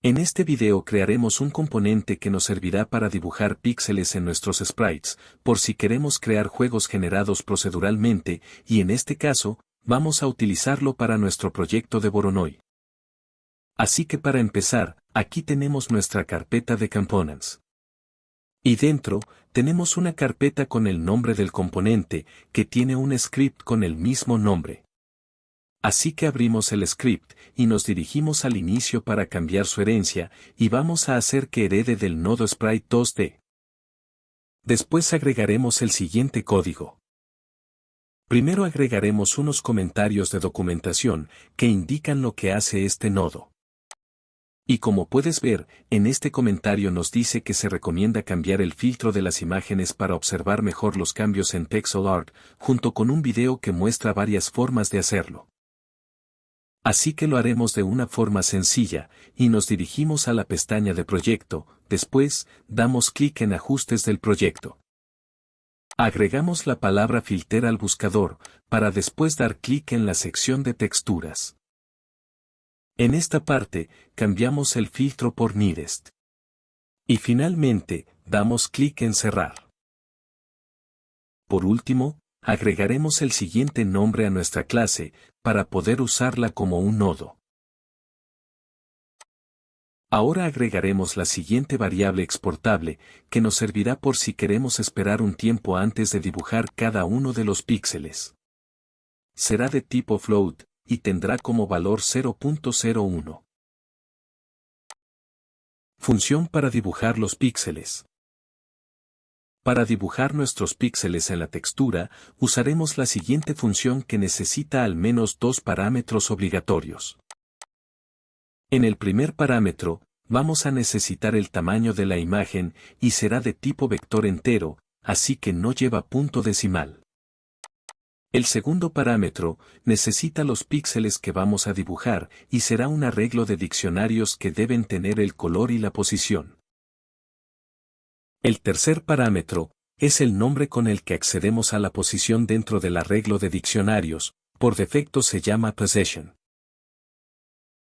En este video crearemos un componente que nos servirá para dibujar píxeles en nuestros sprites, por si queremos crear juegos generados proceduralmente, y en este caso, vamos a utilizarlo para nuestro proyecto de Voronoi. Así que para empezar, aquí tenemos nuestra carpeta de components. Y dentro, tenemos una carpeta con el nombre del componente, que tiene un script con el mismo nombre. Así que abrimos el script, y nos dirigimos al inicio para cambiar su herencia, y vamos a hacer que herede del nodo sprite 2D. Después agregaremos el siguiente código. Primero agregaremos unos comentarios de documentación, que indican lo que hace este nodo. Y como puedes ver, en este comentario nos dice que se recomienda cambiar el filtro de las imágenes para observar mejor los cambios en pixel art, junto con un video que muestra varias formas de hacerlo. Así que lo haremos de una forma sencilla, y nos dirigimos a la pestaña de proyecto, después, damos clic en ajustes del proyecto. Agregamos la palabra filter al buscador, para después dar clic en la sección de texturas. En esta parte, cambiamos el filtro por Nearest. Y finalmente, damos clic en cerrar. Por último, agregaremos el siguiente nombre a nuestra clase, para poder usarla como un nodo. Ahora agregaremos la siguiente variable exportable, que nos servirá por si queremos esperar un tiempo antes de dibujar cada uno de los píxeles. Será de tipo float, y tendrá como valor 0.01. Función para dibujar los píxeles. Para dibujar nuestros píxeles en la textura, usaremos la siguiente función que necesita al menos dos parámetros obligatorios. En el primer parámetro, vamos a necesitar el tamaño de la imagen, y será de tipo vector entero, así que no lleva punto decimal. El segundo parámetro, necesita los píxeles que vamos a dibujar, y será un arreglo de diccionarios que deben tener el color y la posición. El tercer parámetro, es el nombre con el que accedemos a la posición dentro del arreglo de diccionarios, por defecto se llama position.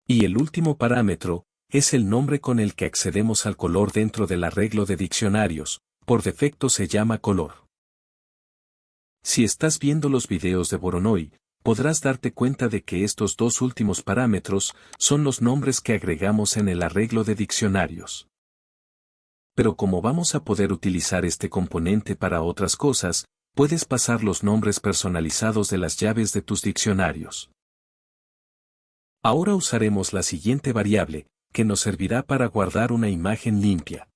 Y el último parámetro, es el nombre con el que accedemos al color dentro del arreglo de diccionarios, por defecto se llama color. Si estás viendo los videos de Voronoi, podrás darte cuenta de que estos dos últimos parámetros son los nombres que agregamos en el arreglo de diccionarios. Pero como vamos a poder utilizar este componente para otras cosas, puedes pasar los nombres personalizados de las llaves de tus diccionarios. Ahora usaremos la siguiente variable, que nos servirá para guardar una imagen limpia.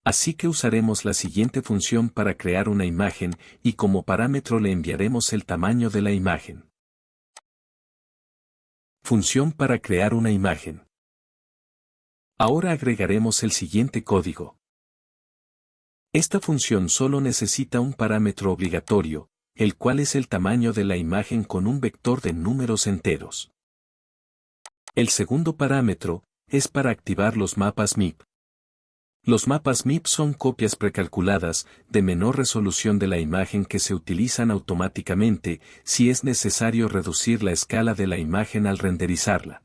Así que usaremos la siguiente función para crear una imagen, y como parámetro le enviaremos el tamaño de la imagen. Función para crear una imagen. Ahora agregaremos el siguiente código. Esta función solo necesita un parámetro obligatorio, el cual es el tamaño de la imagen con un vector de números enteros. El segundo parámetro, es para activar los mapas MIP. Los mapas MIP son copias precalculadas, de menor resolución de la imagen que se utilizan automáticamente, si es necesario reducir la escala de la imagen al renderizarla.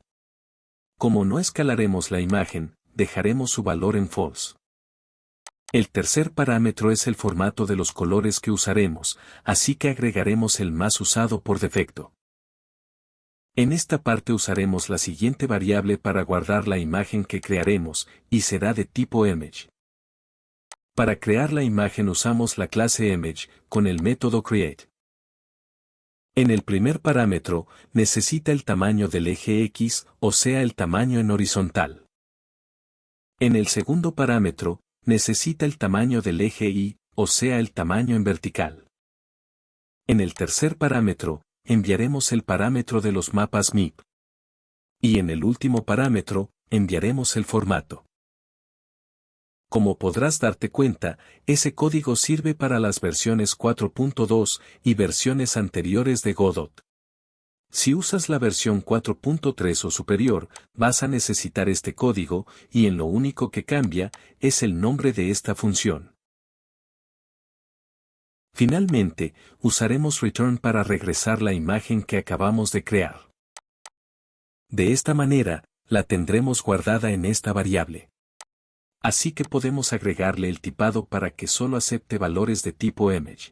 Como no escalaremos la imagen, dejaremos su valor en false. El tercer parámetro es el formato de los colores que usaremos, así que agregaremos el más usado por defecto. En esta parte usaremos la siguiente variable para guardar la imagen que crearemos, y será de tipo image. Para crear la imagen usamos la clase image, con el método create. En el primer parámetro, necesita el tamaño del eje X, o sea el tamaño en horizontal. En el segundo parámetro, necesita el tamaño del eje Y, o sea el tamaño en vertical. En el tercer parámetro, enviaremos el parámetro de los mapas MIP. Y en el último parámetro, enviaremos el formato. Como podrás darte cuenta, ese código sirve para las versiones 4.2 y versiones anteriores de Godot. Si usas la versión 4.3 o superior, vas a necesitar este código, y en lo único que cambia, es el nombre de esta función. Finalmente, usaremos return para regresar la imagen que acabamos de crear. De esta manera, la tendremos guardada en esta variable. Así que podemos agregarle el tipado para que solo acepte valores de tipo image.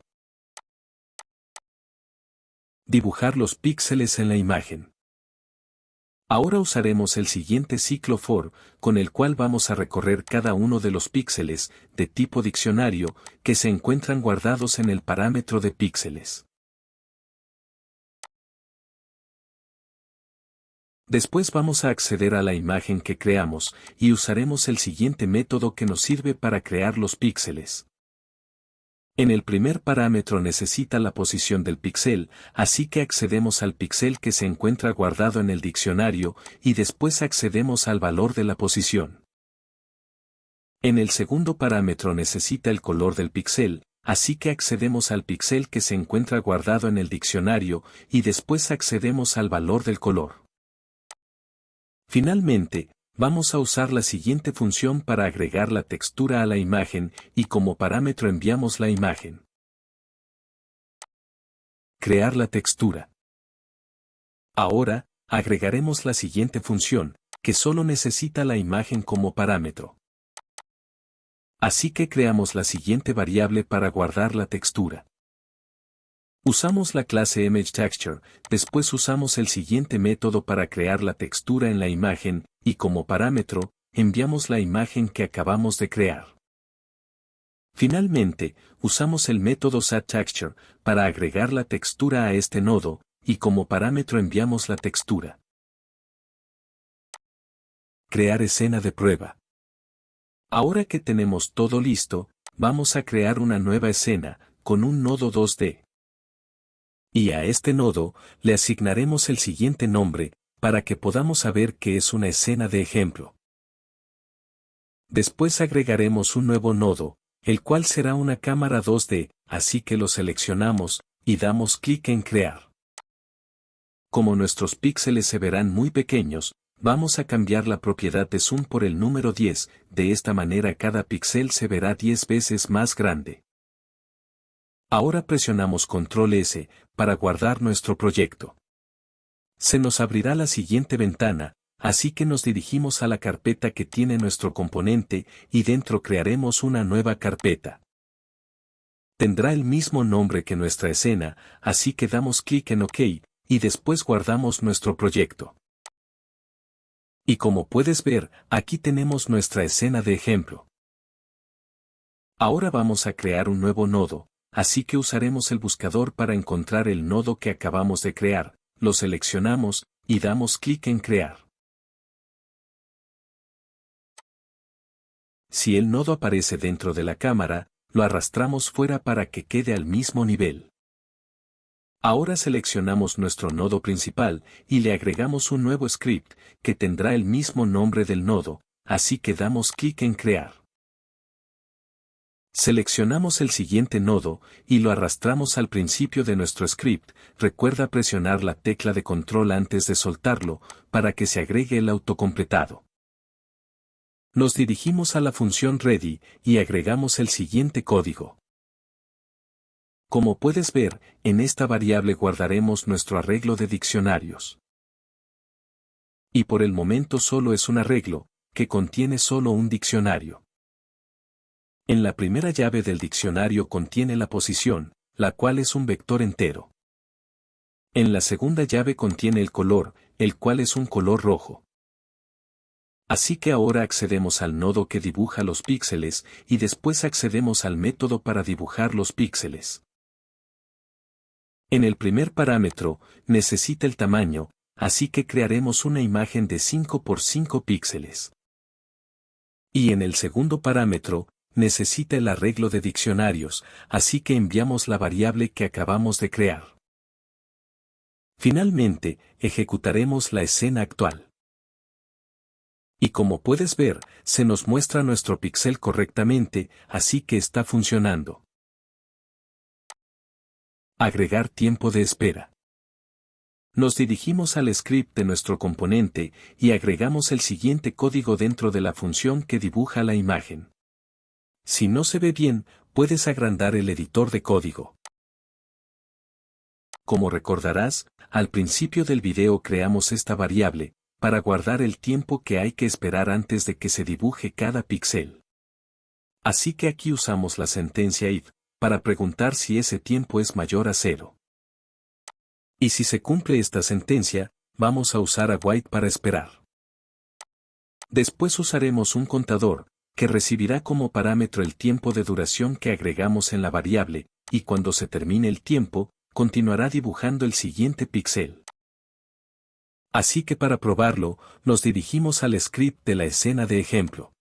Dibujar los píxeles en la imagen. Ahora usaremos el siguiente ciclo for, con el cual vamos a recorrer cada uno de los píxeles, de tipo diccionario, que se encuentran guardados en el parámetro de píxeles. Después vamos a acceder a la imagen que creamos, y usaremos el siguiente método que nos sirve para crear los píxeles. En el primer parámetro necesita la posición del píxel, así que accedemos al píxel que se encuentra guardado en el diccionario, y después accedemos al valor de la posición. En el segundo parámetro necesita el color del píxel, así que accedemos al píxel que se encuentra guardado en el diccionario, y después accedemos al valor del color. Finalmente, vamos a usar la siguiente función para agregar la textura a la imagen, y como parámetro enviamos la imagen. Crear la textura. Ahora, agregaremos la siguiente función, que solo necesita la imagen como parámetro. Así que creamos la siguiente variable para guardar la textura. Usamos la clase ImageTexture, después usamos el siguiente método para crear la textura en la imagen, y como parámetro, enviamos la imagen que acabamos de crear. Finalmente, usamos el método setTexture para agregar la textura a este nodo, y como parámetro enviamos la textura. Crear escena de prueba. Ahora que tenemos todo listo, vamos a crear una nueva escena, con un nodo 2D. Y a este nodo, le asignaremos el siguiente nombre, para que podamos saber que es una escena de ejemplo. Después agregaremos un nuevo nodo, el cual será una cámara 2D, así que lo seleccionamos, y damos clic en crear. Como nuestros píxeles se verán muy pequeños, vamos a cambiar la propiedad de zoom por el número 10, de esta manera cada píxel se verá 10 veces más grande. Ahora presionamos Control S, para guardar nuestro proyecto. Se nos abrirá la siguiente ventana, así que nos dirigimos a la carpeta que tiene nuestro componente, y dentro crearemos una nueva carpeta. Tendrá el mismo nombre que nuestra escena, así que damos clic en OK, y después guardamos nuestro proyecto. Y como puedes ver, aquí tenemos nuestra escena de ejemplo. Ahora vamos a crear un nuevo nodo, así que usaremos el buscador para encontrar el nodo que acabamos de crear, lo seleccionamos, y damos clic en crear. Si el nodo aparece dentro de la cámara, lo arrastramos fuera para que quede al mismo nivel. Ahora seleccionamos nuestro nodo principal, y le agregamos un nuevo script, que tendrá el mismo nombre del nodo, así que damos clic en crear. Seleccionamos el siguiente nodo, y lo arrastramos al principio de nuestro script. Recuerda presionar la tecla de control antes de soltarlo, para que se agregue el autocompletado. Nos dirigimos a la función ready, y agregamos el siguiente código. Como puedes ver, en esta variable guardaremos nuestro arreglo de diccionarios. Y por el momento solo es un arreglo, que contiene solo un diccionario. En la primera llave del diccionario contiene la posición, la cual es un vector entero. En la segunda llave contiene el color, el cual es un color rojo. Así que ahora accedemos al nodo que dibuja los píxeles, y después accedemos al método para dibujar los píxeles. En el primer parámetro, necesita el tamaño, así que crearemos una imagen de 5 por 5 píxeles. Y en el segundo parámetro, necesita el arreglo de diccionarios, así que enviamos la variable que acabamos de crear. Finalmente, ejecutaremos la escena actual. Y como puedes ver, se nos muestra nuestro píxel correctamente, así que está funcionando. Agregar tiempo de espera. Nos dirigimos al script de nuestro componente, y agregamos el siguiente código dentro de la función que dibuja la imagen. Si no se ve bien, puedes agrandar el editor de código. Como recordarás, al principio del video creamos esta variable, para guardar el tiempo que hay que esperar antes de que se dibuje cada píxel. Así que aquí usamos la sentencia if, para preguntar si ese tiempo es mayor a 0. Y si se cumple esta sentencia, vamos a usar a wait para esperar. Después usaremos un contador, que recibirá como parámetro el tiempo de duración que agregamos en la variable, y cuando se termine el tiempo, continuará dibujando el siguiente píxel. Así que para probarlo, nos dirigimos al script de la escena de ejemplo.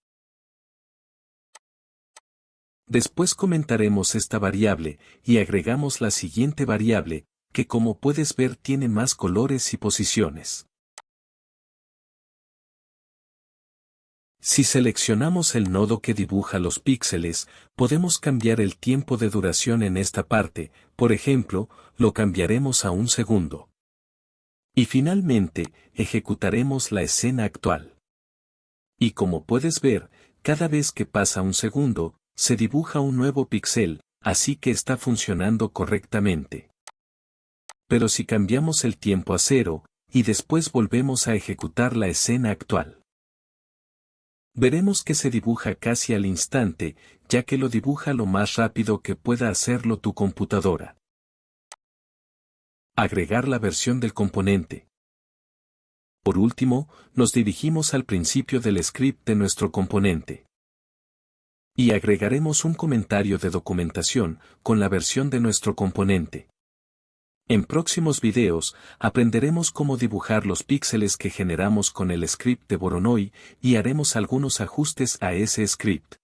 Después comentaremos esta variable, y agregamos la siguiente variable, que como puedes ver tiene más colores y posiciones. Si seleccionamos el nodo que dibuja los píxeles, podemos cambiar el tiempo de duración en esta parte, por ejemplo, lo cambiaremos a 1 segundo. Y finalmente, ejecutaremos la escena actual. Y como puedes ver, cada vez que pasa 1 segundo, se dibuja un nuevo píxel, así que está funcionando correctamente. Pero si cambiamos el tiempo a 0, y después volvemos a ejecutar la escena actual, veremos que se dibuja casi al instante, ya que lo dibuja lo más rápido que pueda hacerlo tu computadora. Agregar la versión del componente. Por último, nos dirigimos al principio del script de nuestro componente. Y agregaremos un comentario de documentación, con la versión de nuestro componente. En próximos videos, aprenderemos cómo dibujar los píxeles que generamos con el script de Voronoi, y haremos algunos ajustes a ese script.